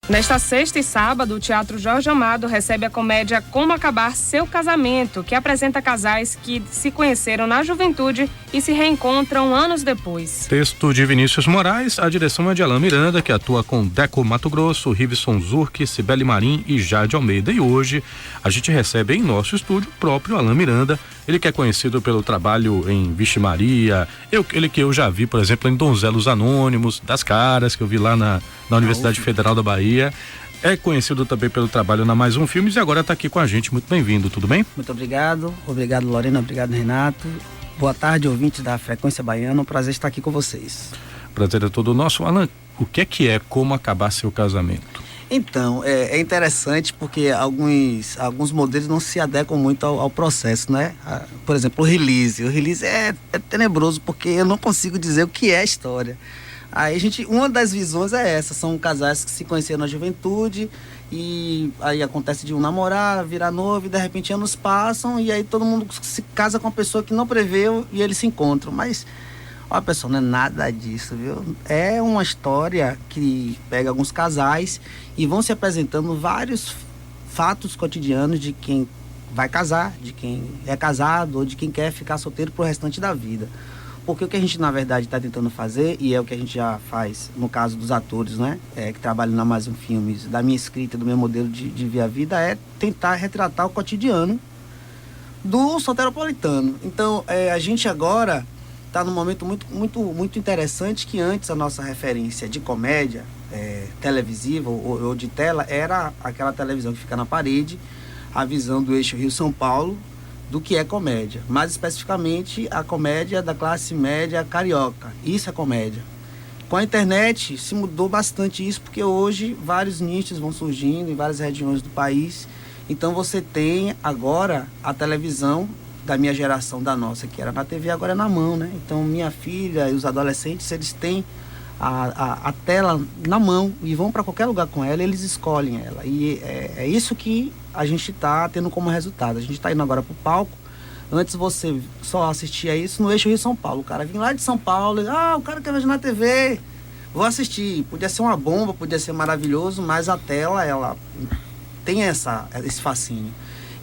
Nesta sexta e sábado, o Teatro Jorge Amado recebe a comédia Como Acabar Seu Casamento, que apresenta casais que se conheceram na juventude e se reencontram anos depois. Texto de Vinícius Moraes, a direção é de Alain Miranda, que atua com Deco Mato Grosso, Rivson Zurk, Cibele Marim e Jade Almeida. E hoje a gente recebe em nosso estúdio o próprio Alain Miranda, ele que é conhecido pelo trabalho em Vixe Maria, ele que eu já vi, por exemplo, em Donzelos Anônimos, das Caras, que eu vi lá na Universidade Federal da Bahia. É conhecido também pelo trabalho na Mais Um Filmes e agora está aqui com a gente. Muito bem-vindo, tudo bem? Muito obrigado. Obrigado, Lorena. Obrigado, Renato. Boa tarde, ouvintes da Frequência Baiana. Um prazer estar aqui com vocês. Prazer é todo nosso. Alan, o que é Como Acabar Seu Casamento? Então, é interessante porque alguns modelos não se adequam muito ao processo, né? Por exemplo, o release. O release é tenebroso porque eu não consigo dizer o que é a história. Aí uma das visões é essa, são casais que se conheceram na juventude e aí acontece de um namorar, virar noivo e de repente anos passam e aí todo mundo se casa com uma pessoa que não preveu e eles se encontram, mas olha pessoal, não é nada disso, viu? É uma história que pega alguns casais e vão se apresentando vários fatos cotidianos de quem vai casar, de quem é casado ou de quem quer ficar solteiro pro restante da vida. Porque o que a gente, na verdade, está tentando fazer, e é o que a gente já faz no caso dos atores, né? Que trabalham na Mais Um Filmes, da minha escrita, do meu modelo de ver a vida, é tentar retratar o cotidiano do soteropolitano. Então, a gente agora está num momento muito interessante, que antes a nossa referência de comédia televisiva ou de tela era aquela televisão que fica na parede, a visão do eixo Rio-São Paulo, do que é comédia, mais especificamente a comédia da classe média carioca. Isso é comédia. Com a internet se mudou bastante isso, porque hoje vários nichos vão surgindo em várias regiões do país. Então você tem agora a televisão da minha geração, da nossa, que era na TV, agora é na mão, né? Então minha filha e os adolescentes, eles têm a tela na mão e vão para qualquer lugar com ela, eles escolhem ela. E é isso que a gente está tendo como resultado. A gente está indo agora para o palco. Antes você só assistia isso no eixo Rio-São Paulo. O cara vinha lá de São Paulo, o cara quer ver na TV, vou assistir. Podia ser uma bomba, podia ser maravilhoso, mas a tela, ela tem esse fascínio.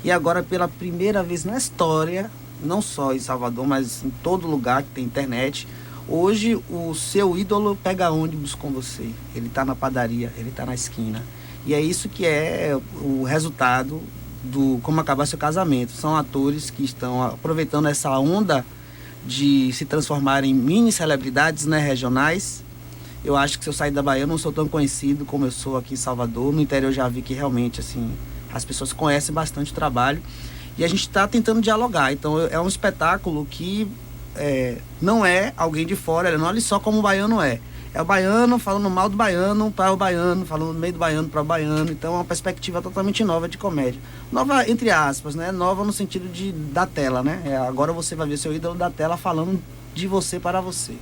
E agora, pela primeira vez na história, não só em Salvador, mas em todo lugar que tem internet, hoje o seu ídolo pega ônibus com você. Ele está na padaria, ele está na esquina. E é isso que é o resultado do Como Acabar Seu Casamento. São atores que estão aproveitando essa onda de se transformarem em mini celebridades, né, regionais. Eu acho que se eu sair da Bahia eu não sou tão conhecido como eu sou aqui em Salvador. No interior eu já vi que realmente assim, as pessoas conhecem bastante o trabalho. E a gente está tentando dialogar. Então é um espetáculo que não é alguém de fora, ele não olha só como o baiano é. É o baiano falando mal do baiano para o baiano, falando no meio do baiano para o baiano. Então é uma perspectiva totalmente nova de comédia. Nova, entre aspas, né? Nova no sentido da tela, né? Agora você vai ver seu ídolo da tela falando de você para você.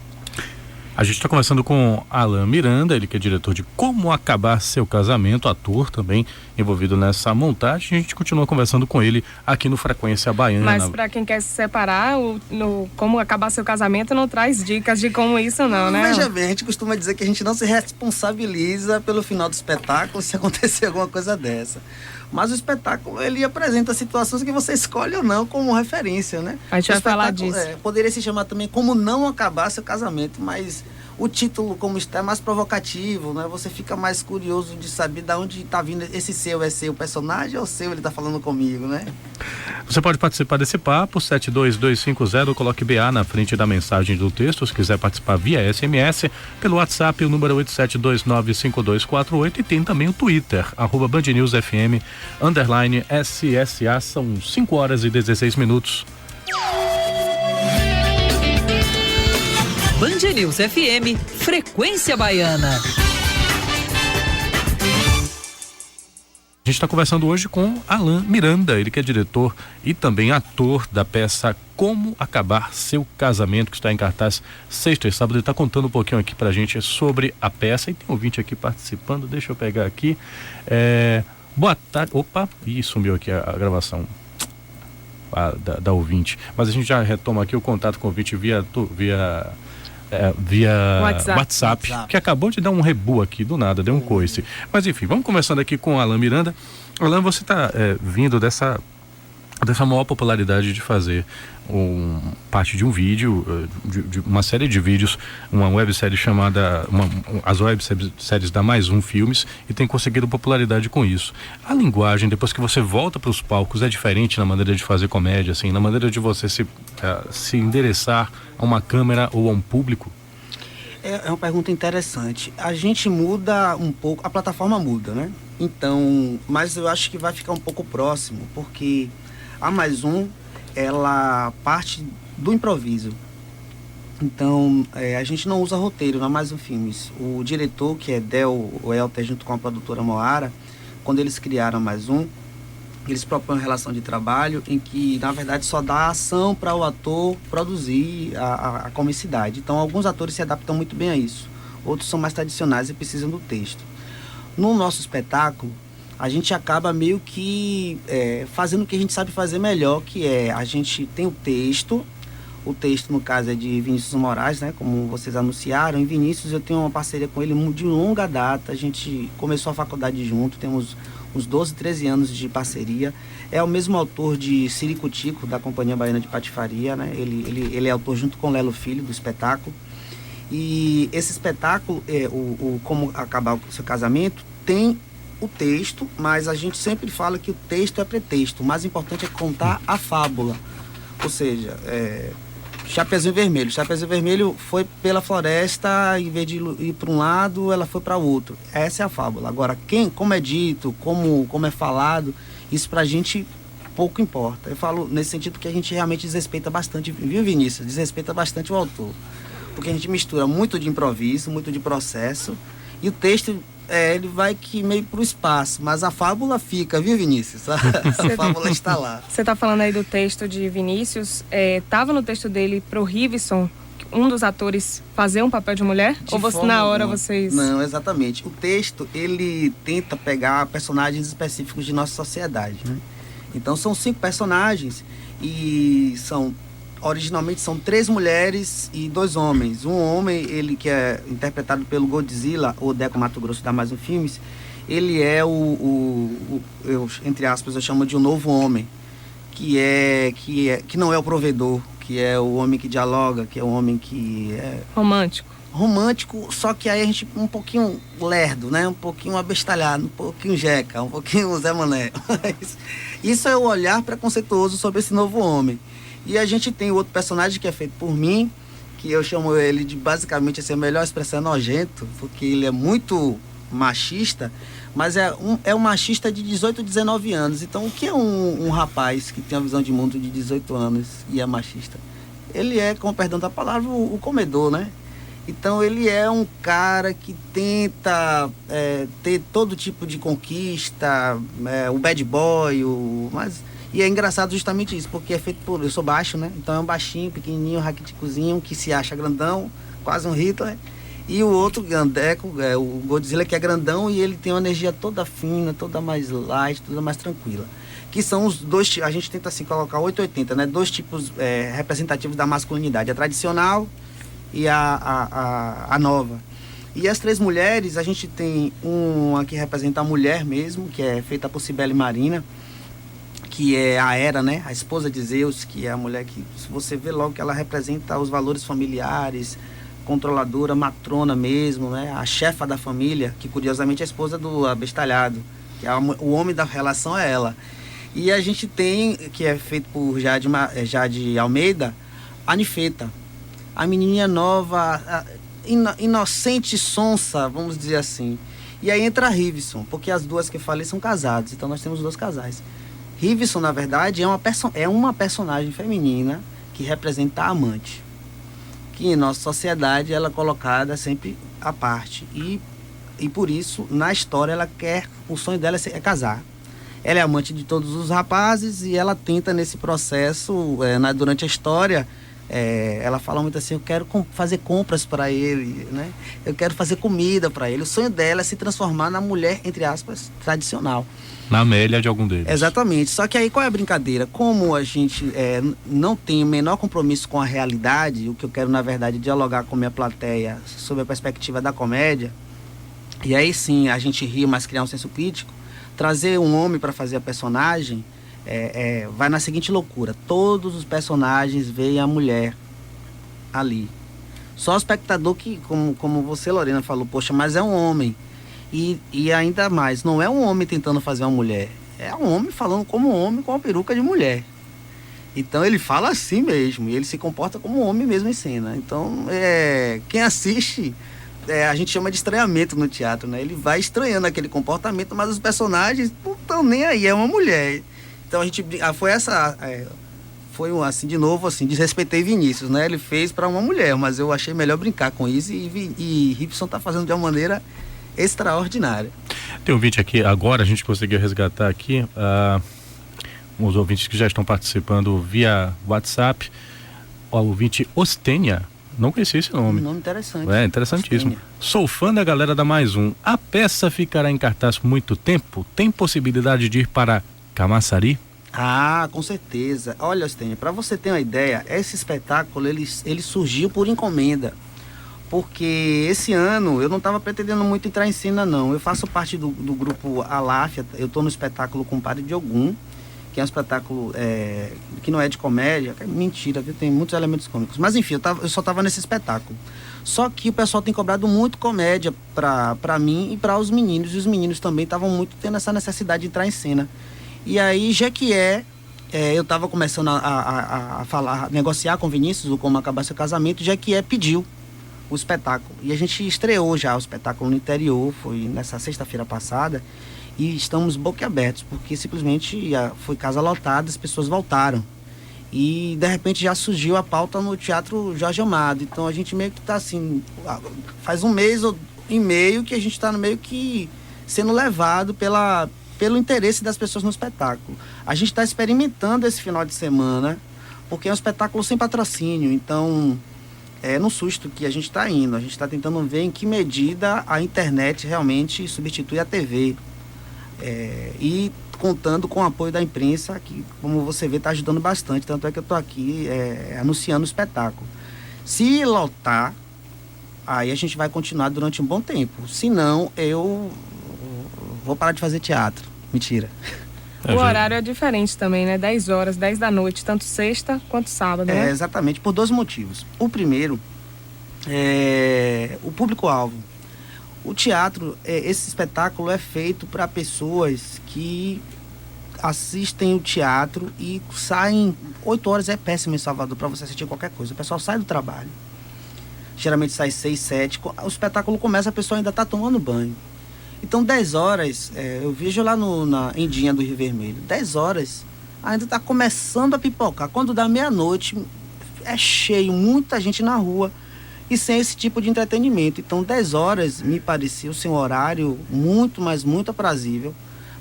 A gente está conversando com Alain Miranda, ele que é diretor de Como Acabar Seu Casamento, ator também envolvido nessa montagem. A gente continua conversando com ele aqui no Frequência Baiana. Mas para quem quer se separar, no Como Acabar Seu Casamento não traz dicas de como isso não, né? Veja bem, a gente costuma dizer que a gente não se responsabiliza pelo final do espetáculo se acontecer alguma coisa dessa. Mas o espetáculo, ele apresenta situações que você escolhe ou não como referência, né? A gente vai falar disso. Poderia se chamar também Como Não Acabar Seu Casamento, mas o título, como está, é mais provocativo, né? Você fica mais curioso de saber de onde está vindo esse seu. É seu personagem ou seu ele está falando comigo, né? Você pode participar desse papo, 72250, coloque BA na frente da mensagem do texto, se quiser participar via SMS, pelo WhatsApp, o número 87295248, e tem também o Twitter, @BandNewsFM, _SSA, são 5h16. Band News FM, Frequência Baiana. A gente está conversando hoje com Alain Miranda, ele que é diretor e também ator da peça Como Acabar Seu Casamento, que está em cartaz sexta e sábado. Ele está contando um pouquinho aqui pra gente sobre a peça, e tem ouvinte aqui participando, deixa eu pegar aqui. Boa tarde, opa, sumiu aqui a gravação da ouvinte, mas a gente já retoma aqui o contato com o ouvinte via via WhatsApp, que acabou de dar um rebu aqui do nada, deu um coice. Mas enfim, vamos começando aqui com o Alan Miranda. Alan, você está vindo dessa maior popularidade de fazer parte de um vídeo, de uma série de vídeos, uma websérie chamada as webséries da Mais Um Filmes, e tem conseguido popularidade com isso. A linguagem, depois que você volta para os palcos, é diferente na maneira de fazer comédia, assim, na maneira de você se endereçar a uma câmera ou a um público? É uma pergunta interessante. A gente muda um pouco, a plataforma muda, né? Então, mas eu acho que vai ficar um pouco próximo, porque a Mais Um, ela parte do improviso. Então, a gente não usa roteiro na Mais Um Filmes. O diretor, que é o Elter, junto com a produtora Moara, quando eles criaram a Mais Um, eles propõem uma relação de trabalho em que, na verdade, só dá ação para o ator produzir a comicidade. Então, alguns atores se adaptam muito bem a isso. Outros são mais tradicionais e precisam do texto. No nosso espetáculo, a gente acaba meio que fazendo o que a gente sabe fazer melhor, que é a gente tem o texto, no caso é de Vinícius Moraes, né, como vocês anunciaram. Em Vinícius eu tenho uma parceria com ele de longa data, a gente começou a faculdade junto, temos uns 12, 13 anos de parceria. É o mesmo autor de Siricutico, da Companhia Baiana de Patifaria, né, ele é autor junto com Lelo Filho, do espetáculo. E esse espetáculo, Como Acabar o Seu Casamento, tem o texto, mas a gente sempre fala que o texto é pretexto. O mais importante é contar a fábula. Ou seja, Chapeuzinho Vermelho. Chapeuzinho Vermelho foi pela floresta, em vez de ir para um lado, ela foi para o outro. Essa é a fábula. Agora, como é dito, como é falado, isso pra gente pouco importa. Eu falo nesse sentido que a gente realmente desrespeita bastante, viu, Vinícius? Desrespeita bastante o autor. Porque a gente mistura muito de improviso, muito de processo, e o texto ele vai que meio pro espaço, mas a fábula fica, viu, Vinícius? A fábula está lá. Você está falando aí do texto de Vinícius, estava no texto dele pro Riveson, um dos atores, fazer um papel de mulher? Ou na hora vocês... Não, exatamente. O texto, ele tenta pegar personagens específicos de nossa sociedade, né? Então são 5 personagens e originalmente são 3 mulheres e 2 homens. Um homem, ele que é interpretado pelo Godzilla, ou Deco Mato Grosso da Mais Um Filmes, ele é entre aspas, eu chamo de um novo homem, que não é o provedor, que é o homem que dialoga, que é o homem que é... Romântico, só que aí a gente um pouquinho lerdo, né? Um pouquinho abestalhado, um pouquinho jeca, um pouquinho Zé Mané. Isso é o olhar preconceituoso sobre esse novo homem. E a gente tem outro personagem que é feito por mim, que eu chamo ele de, basicamente, assim, a melhor expressão, nojento, porque ele é muito machista, mas é um machista de 18, 19 anos. Então, o que é um rapaz que tem uma visão de mundo de 18 anos e é machista? Ele é, com o perdão da palavra, o comedor, né? Então, ele é um cara que tenta ter todo tipo de conquista, o bad boy, E é engraçado justamente isso, porque é feito eu sou baixo, né? Então é um baixinho, pequenininho, raquiticozinho, que se acha grandão, quase um Hitler. E o outro, Gandeco, o Godzilla, que é grandão e ele tem uma energia toda fina, toda mais light, toda mais tranquila. Que são os dois, a gente tenta assim colocar 880, né? 2 tipos representativos da masculinidade, a tradicional e a nova. E as 3 mulheres, a gente tem uma que representa a mulher mesmo, que é feita por Cibele Marina, que é a Hera, né? A esposa de Zeus, que é a mulher que, se você vê logo que ela representa os valores familiares, controladora, matrona mesmo, né? A chefa da família, que curiosamente é a esposa do abestalhado, que o homem da relação é ela. E a gente tem, que é feito por Jade Almeida, a Nifeta, a menininha nova, inocente, sonsa, vamos dizer assim. E aí entra a Riveson, porque as duas que eu falei são casados, então nós temos 2 casais. Riveson, na verdade, é uma personagem feminina que representa a amante, que em nossa sociedade ela é colocada sempre à parte. E por isso, na história, o sonho dela é casar. Ela é amante de todos os rapazes e ela tenta, nesse processo, durante a história, Ela fala muito assim, eu quero fazer compras para ele, né? Eu quero fazer comida para ele. O sonho dela é se transformar na mulher, entre aspas, tradicional. Na Amélia de algum deles. Exatamente. Só que aí qual é a brincadeira? Como a gente não tem o menor compromisso com a realidade, o que eu quero, na verdade, dialogar com a minha plateia sobre a perspectiva da comédia, e aí sim a gente ri, mas criar um senso crítico, trazer um homem para fazer a personagem, vai na seguinte loucura: todos os personagens veem a mulher ali. Só o espectador que, como você, Lorena, falou, poxa, mas é um homem. E ainda mais, não é um homem tentando fazer uma mulher, é um homem falando como um homem com uma peruca de mulher. Então ele fala assim mesmo, e ele se comporta como um homem mesmo em cena. Então, quem assiste, a gente chama de estranhamento no teatro, né? Ele vai estranhando aquele comportamento, mas os personagens não estão nem aí, é uma mulher. Então a gente foi assim, de novo, assim, desrespeitei Vinícius, né? Ele fez para uma mulher, mas eu achei melhor brincar com isso, e Ribson tá fazendo de uma maneira extraordinária. Tem um ouvinte aqui, agora a gente conseguiu resgatar aqui os ouvintes que já estão participando via WhatsApp. O ouvinte Ostênia, não conhecia esse nome. Um nome interessante. Interessantíssimo. Ostênia. Sou fã da galera da Mais Um. A peça ficará em cartaz por muito tempo? Tem possibilidade de ir para Camaçari? Ah, com certeza. Olha, Ostênia, para você ter uma ideia, esse espetáculo ele surgiu por encomenda. Porque esse ano eu não estava pretendendo muito entrar em cena, não. Eu faço parte do grupo Aláfia, eu estou no espetáculo Compadre de Ogum, que é um espetáculo que não é de comédia, é mentira, viu? Tem muitos elementos cômicos. Mas enfim, eu só estava nesse espetáculo. Só que o pessoal tem cobrado muito comédia para mim e para os meninos, e os meninos também estavam muito tendo essa necessidade de entrar em cena. E aí, já que eu estava começando a negociar com o Vinícius, o Como Acabar Seu Casamento, já que pediu o espetáculo. E a gente estreou já o espetáculo no interior, foi nessa sexta-feira passada, e estamos boquiabertos, porque simplesmente foi casa lotada, as pessoas voltaram. E de repente já surgiu a pauta no Teatro Jorge Amado. Então a gente meio que está assim, faz um mês e meio que a gente está meio que sendo levado pelo interesse das pessoas no espetáculo. A gente está experimentando esse final de semana, porque é um espetáculo sem patrocínio, então no susto que a gente está indo. A gente está tentando ver em que medida a internet realmente substitui a TV. E contando com o apoio da imprensa, que, como você vê, está ajudando bastante. Tanto é que eu estou aqui anunciando o espetáculo. Se lotar, aí a gente vai continuar durante um bom tempo. Se não, eu vou parar de fazer teatro. Mentira. O horário é diferente também, né? 10 horas, 10 da noite, tanto sexta quanto sábado, né? Exatamente, por dois motivos. O primeiro é o público-alvo. O teatro, esse espetáculo é feito para pessoas que assistem o teatro e saem 8 horas, é péssimo em Salvador para você assistir qualquer coisa. O pessoal sai do trabalho. Geralmente sai 6, 7. O espetáculo começa, a pessoa ainda está tomando banho. Então 10 horas, eu vejo lá na Endinha do Rio Vermelho, 10 horas ainda está começando a pipocar. Quando dá meia-noite, é cheio, muita gente na rua e sem esse tipo de entretenimento. Então 10 horas me pareceu ser um horário muito, mas muito aprazível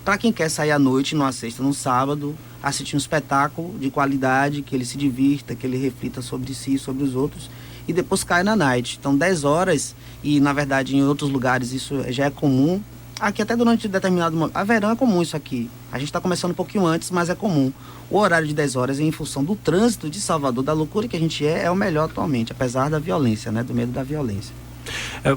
para quem quer sair à noite, numa sexta, num sábado, assistir um espetáculo de qualidade, que ele se divirta, que ele reflita sobre si e sobre os outros, e depois cai na night. Então 10 horas, e na verdade em outros lugares isso já é comum, aqui até durante determinado momento, a verão é comum isso aqui, a gente está começando um pouquinho antes, mas é comum. O horário de 10 horas, em função do trânsito de Salvador, da loucura que a gente é o melhor atualmente, apesar da violência, né, do medo da violência.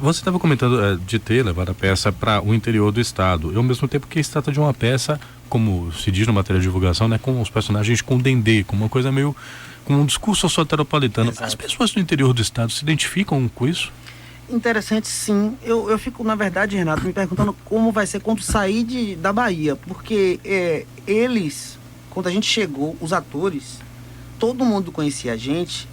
Você estava comentando de ter levado a peça para o interior do estado, e ao mesmo tempo que se trata de uma peça, como se diz no material de divulgação, né, com os personagens com dendê, com uma coisa meio, com um discurso soteropolitano. Exato. As pessoas do interior do estado se identificam com isso? Interessante, sim. Eu fico, na verdade, Renato, me perguntando como vai ser quando sair da Bahia, porque eles, quando a gente chegou, os atores, todo mundo conhecia a gente,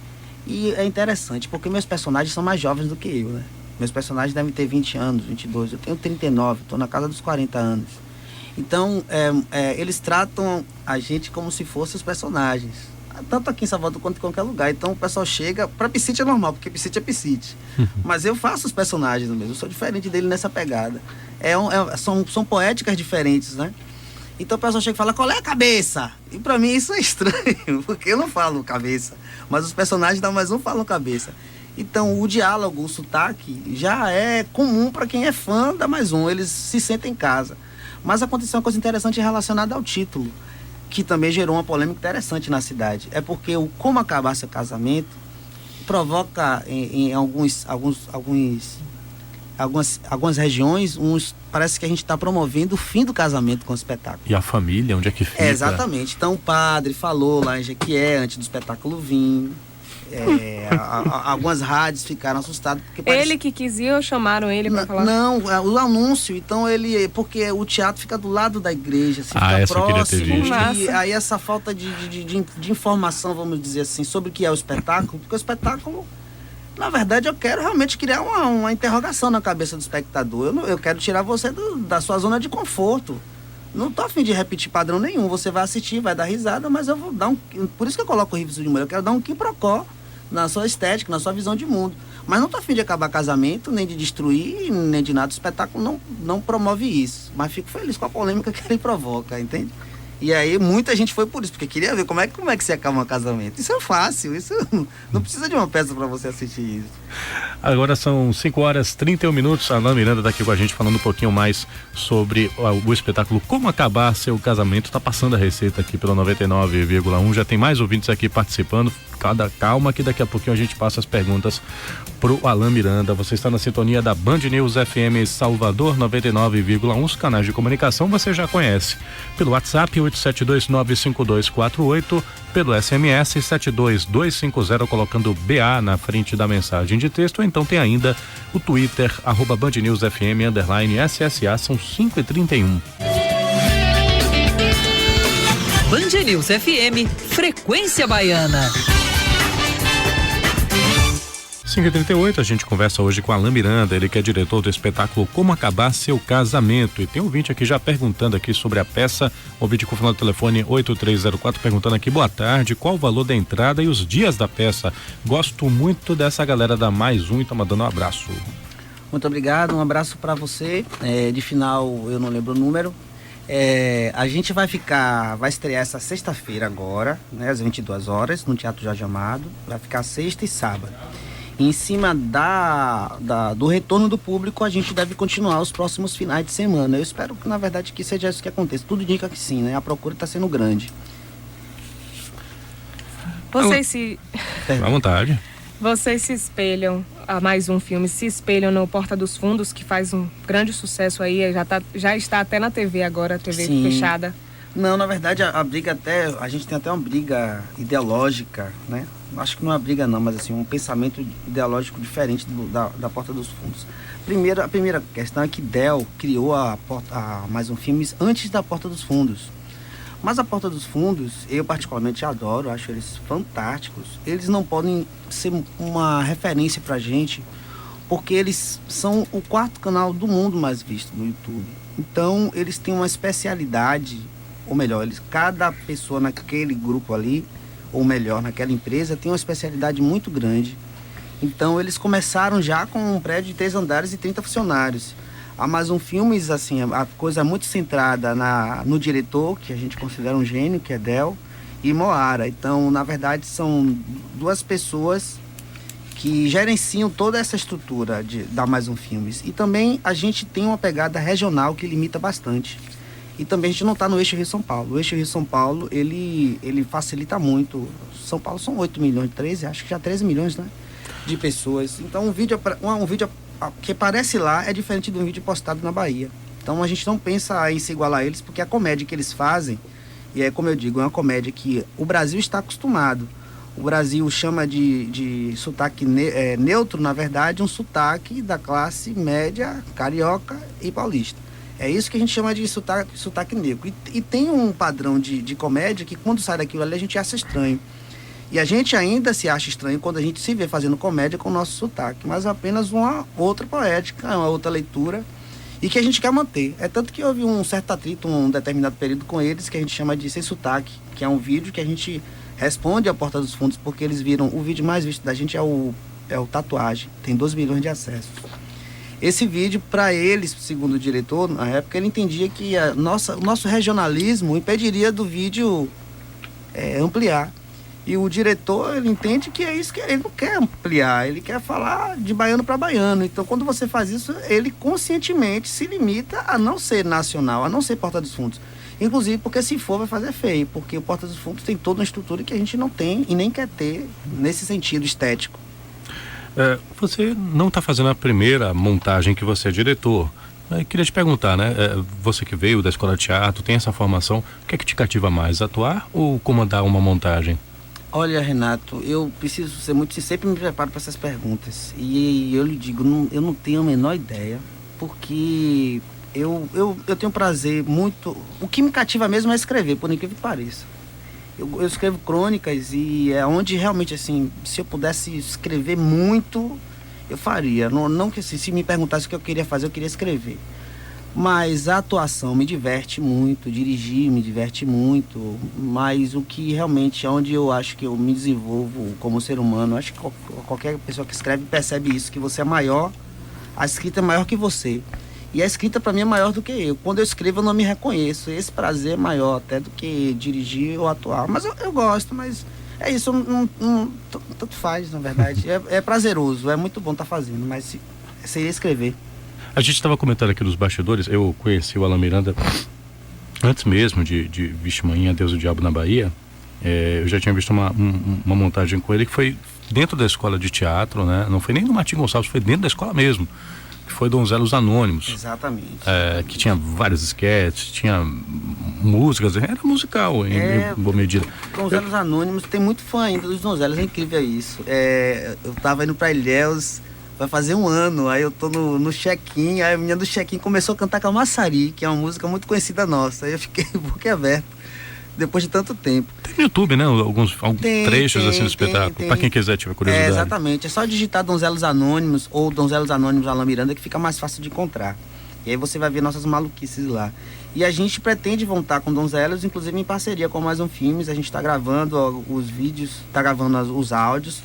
e é interessante, porque meus personagens são mais jovens do que eu, né? Meus personagens devem ter 20 anos, 22, eu tenho 39, estou na casa dos 40 anos. Então, eles tratam a gente como se fossem os personagens, tanto aqui em Salvador quanto em qualquer lugar. Então o pessoal chega, para Piscite é normal, porque Piscite é Piscite. Mas eu faço os personagens mesmo, eu sou diferente dele nessa pegada. São poéticas diferentes, né? Então o pessoal chega e fala, qual é a cabeça? E pra mim isso é estranho, porque eu não falo cabeça, mas os personagens da Mais Um falam cabeça. Então o diálogo, o sotaque, já é comum para quem é fã da Mais Um, eles se sentem em casa. Mas aconteceu uma coisa interessante relacionada ao título, que também gerou uma polêmica interessante na cidade. É porque o Como Acabar Seu Casamento provoca em algumas regiões, parece que a gente está promovendo o fim do casamento com o espetáculo. E a família, onde é que fica? Exatamente. Então o padre falou lá em Jequié, antes do espetáculo vir. Algumas rádios ficaram assustadas. Porque Ele que quis ir ou chamaram ele para falar? Não, o anúncio, então porque o teatro fica do lado da igreja, assim, fica próximo. E aí essa falta de informação, vamos dizer assim, sobre o que é o espetáculo, porque o espetáculo, na verdade, eu quero realmente criar uma interrogação na cabeça do espectador. Eu quero tirar você da sua zona de conforto. Não tô a fim de repetir padrão nenhum. Você vai assistir, vai dar risada, mas eu vou dar por isso que eu coloco o Rives de Humor. Eu quero dar um quiprocó na sua estética, na sua visão de mundo. Mas não tô a fim de acabar casamento, nem de destruir, nem de nada. O espetáculo não promove isso. Mas fico feliz com a polêmica que ele provoca, entende? E aí muita gente foi por isso, porque queria ver como é que se acaba um casamento. Isso é fácil, isso não precisa de uma peça para você assistir isso. Agora são 5h31. A Alain Miranda está aqui com a gente falando um pouquinho mais sobre o espetáculo Como Acabar Seu Casamento. Está passando a receita aqui pela 99,1. Já tem mais ouvintes aqui participando. Calma que daqui a pouquinho a gente passa as perguntas pro Alain Miranda. Você está na sintonia da Band News FM Salvador 99,1. Os canais de comunicação você já conhece. Pelo WhatsApp 872-95248, pelo SMS 72250, colocando BA na frente da mensagem de texto. Ou então tem ainda o Twitter @BandNewsFM_SSA. São 5h31. Band News FM, Frequência Baiana. 5h38, a gente conversa hoje com Alain Miranda, ele que é diretor do espetáculo Como Acabar Seu Casamento. E tem um ouvinte aqui já perguntando aqui sobre a peça, ouvinte com o final do telefone 8304, perguntando aqui, boa tarde, qual o valor da entrada e os dias da peça? Gosto muito dessa galera da Mais Um e tá mandando um abraço. Muito obrigado, um abraço para você. De final, eu não lembro o número. A gente vai estrear essa sexta-feira agora, né, às 22 horas, no Teatro Jorge Amado. Vai ficar sexta e sábado. E em cima do retorno do público, a gente deve continuar os próximos finais de semana. Eu espero que, na verdade, que seja isso que aconteça. Tudo indica que sim, né? A procura está sendo grande. À vontade. Vocês se espelham, a Mais Um Filme, se espelham no Porta dos Fundos, que faz um grande sucesso aí, já está até na TV agora, TV Sim. fechada. Não, na verdade, a gente tem até uma briga ideológica, né? Acho que não é uma briga não, mas assim, um pensamento ideológico diferente da Porta dos Fundos. A primeira questão é que Del criou a Mais Um Filmes antes da Porta dos Fundos. Mas a Porta dos Fundos, eu particularmente adoro, acho eles fantásticos. Eles não podem ser uma referência pra gente, porque eles são o 4º canal do mundo mais visto no YouTube. Então, eles têm uma especialidade, ou melhor, cada pessoa naquele grupo ali, ou melhor, naquela empresa, tem uma especialidade muito grande. Então, eles começaram já com um prédio de 3 andares e 30 funcionários. A Mais Um Filmes, assim, a coisa é muito centrada no diretor, que a gente considera um gênio, que é Del, e Moara. Então, na verdade, são 2 pessoas que gerenciam toda essa estrutura da Mais Um Filmes. E também a gente tem uma pegada regional que limita bastante. E também a gente não está no eixo Rio-São Paulo. O eixo Rio-São Paulo, ele facilita muito. São Paulo são 8 milhões, 13, acho que já 13 milhões, né? De pessoas. Então, um vídeo que aparece lá é diferente de um vídeo postado na Bahia. Então, a gente não pensa em se igualar a eles, porque a comédia que eles fazem, e é como eu digo, é uma comédia que o Brasil está acostumado. O Brasil chama de sotaque neutro, na verdade, um sotaque da classe média, carioca e paulista. É isso que a gente chama de sotaque negro. E tem um padrão de comédia que quando sai daquilo ali a gente acha estranho. E a gente ainda se acha estranho quando a gente se vê fazendo comédia com o nosso sotaque. Mas é apenas uma outra poética, uma outra leitura e que a gente quer manter. É tanto que houve um certo atrito, um determinado período com eles, que a gente chama de Sem Sotaque, que é um vídeo que a gente responde à Porta dos Fundos, porque eles viram, o vídeo mais visto da gente é o Tatuagem, tem 12 milhões de acessos. Esse vídeo, para eles, segundo o diretor, na época, ele entendia que o nosso regionalismo impediria do vídeo ampliar. E o diretor, ele entende que é isso que ele não quer ampliar, ele quer falar de baiano para baiano. Então, quando você faz isso, ele conscientemente se limita a não ser nacional, a não ser Porta dos Fundos. Inclusive porque se for vai fazer feio, porque o Porta dos Fundos tem toda uma estrutura que a gente não tem e nem quer ter nesse sentido estético. Você não está fazendo a primeira montagem que você é diretor. Eu queria te perguntar, né? Você que veio da escola de teatro, tem essa formação, o que é que te cativa mais, atuar ou comandar uma montagem? Olha, Renato, eu preciso ser muito sincero, sempre me preparo para essas perguntas. E eu lhe digo, eu não tenho a menor ideia, porque eu tenho prazer muito... O que me cativa mesmo é escrever, por incrível que pareça. Eu escrevo crônicas e é onde realmente, assim, se eu pudesse escrever muito, eu faria. Não que assim, se me perguntasse o que eu queria fazer, eu queria escrever. Mas a atuação me diverte muito, dirigir me diverte muito, mas o que realmente, onde eu acho que eu me desenvolvo como ser humano, acho que qualquer pessoa que escreve percebe isso, que você é maior, a escrita é maior que você. E a escrita para mim é maior do que eu. Quando eu escrevo eu não me reconheço, esse prazer é maior até do que dirigir ou atuar. Mas eu gosto, mas é isso, tanto faz, na verdade. É prazeroso, é muito bom estar fazendo, mas seria escrever. A gente estava comentando aqui nos bastidores, eu conheci o Alan Miranda antes mesmo de Vixe Manhã, Deus e o Diabo na Bahia. Eu já tinha visto uma montagem com ele que foi dentro da escola de teatro, né? Não foi nem no Martim Gonçalves, foi dentro da escola mesmo. Que foi Donzelos Anônimos. Exatamente. Que tinha vários esquetes, tinha músicas, era musical em boa medida. Donzelos Anônimos, tem muito fã ainda dos Donzelos, é incrível isso. Eu tava indo pra Ilhéus, vai fazer 1 ano, aí eu tô no check-in, aí a menina do check-in começou a cantar Camaçari, que é uma música muito conhecida nossa, aí eu fiquei boquiaberto, depois de tanto tempo. Tem no YouTube, né? Alguns trechos assim do espetáculo, para quem quiser tiver curiosidade. Exatamente, é só digitar Donzelos Anônimos ou Donzelos Anônimos Alan Miranda que fica mais fácil de encontrar. E aí você vai ver nossas maluquices lá. E a gente pretende voltar com Donzelos, inclusive em parceria com Mais Um Filmes, a gente está gravando os vídeos, está gravando os áudios,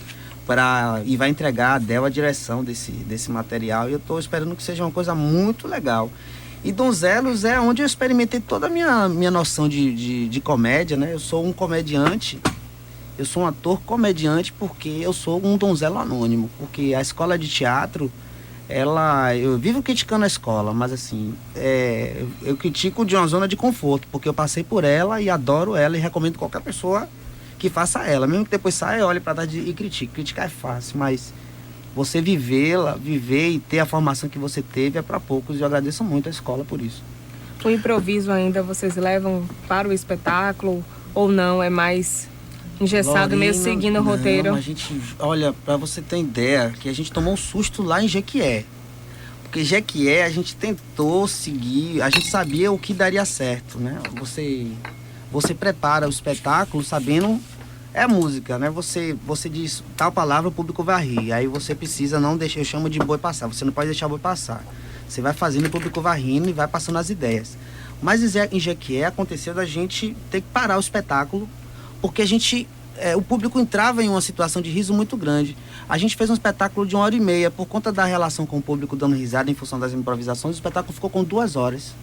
e vai entregar a Del a direção desse material, e eu estou esperando que seja uma coisa muito legal. E Donzelos é onde eu experimentei toda a minha noção de comédia, né? Eu sou um comediante, eu sou um ator comediante porque eu sou um donzelo anônimo, porque a escola de teatro, eu vivo criticando a escola, mas assim, eu critico de uma zona de conforto, porque eu passei por ela e adoro ela e recomendo qualquer pessoa que faça ela, mesmo que depois saia, olhe para trás e critique. Criticar é fácil, mas você viver e ter a formação que você teve é para poucos, e eu agradeço muito a escola por isso. O improviso ainda vocês levam para o espetáculo ou não? É mais engessado, mesmo seguindo o roteiro? A gente, olha, para você ter ideia, que a gente tomou um susto lá em Jequié. Porque Jequié a gente tentou seguir, a gente sabia o que daria certo, né? Você prepara o espetáculo sabendo, é a música, né? Você diz tal palavra, o público vai rir. Aí você precisa não deixar, eu chamo de boi passar. Você não pode deixar o boi passar. Você vai fazendo, o público vai rindo e vai passando as ideias. Mas em Jequié aconteceu da gente ter que parar o espetáculo, porque o público entrava em uma situação de riso muito grande. A gente fez um espetáculo de 1h30, por conta da relação com o público dando risada em função das improvisações, o espetáculo ficou com 2 horas.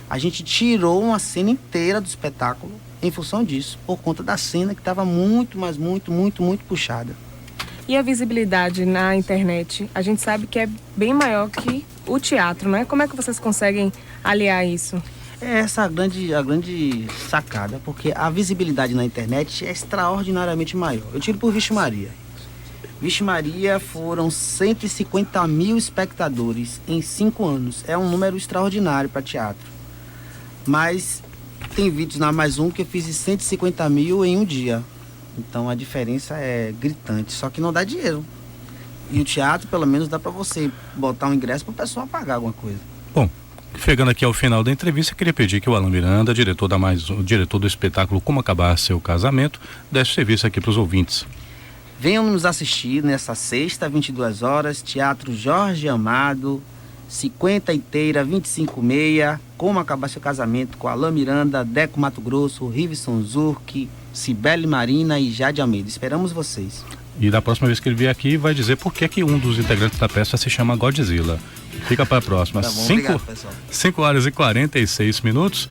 A gente tirou uma cena inteira do espetáculo em função disso, por conta da cena que estava muito, mas muito, muito, muito puxada. E a visibilidade na internet? A gente sabe que é bem maior que o teatro, não é? Como é que vocês conseguem aliar isso? É essa a grande sacada, porque a visibilidade na internet é extraordinariamente maior. Eu tiro por Vixe Maria. Vixe Maria foram 150 mil espectadores em 5 anos. É um número extraordinário para teatro. Mas tem vídeos na Mais Um que eu fiz de 150 mil em um dia. Então a diferença é gritante, só que não dá dinheiro. E o teatro, pelo menos, dá para você botar um ingresso para o pessoal pagar alguma coisa. Bom, chegando aqui ao final da entrevista, eu queria pedir que o Alan Miranda, diretor do espetáculo Como Acabar Seu Casamento, desse serviço aqui para os ouvintes. Venham nos assistir nessa sexta, 22 horas, Teatro Jorge Amado, 50 inteira, 25/6, Como Acabar Seu Casamento, com Alan Miranda, Deco Mato Grosso, Rivson Zurk, Cibele Marina e Jade Almeida. Esperamos vocês. E da próxima vez que ele vier aqui, vai dizer por que um dos integrantes da peça se chama Godzilla. Fica para a próxima. Tá bom, obrigado, pessoal. 5 horas e 46 minutos.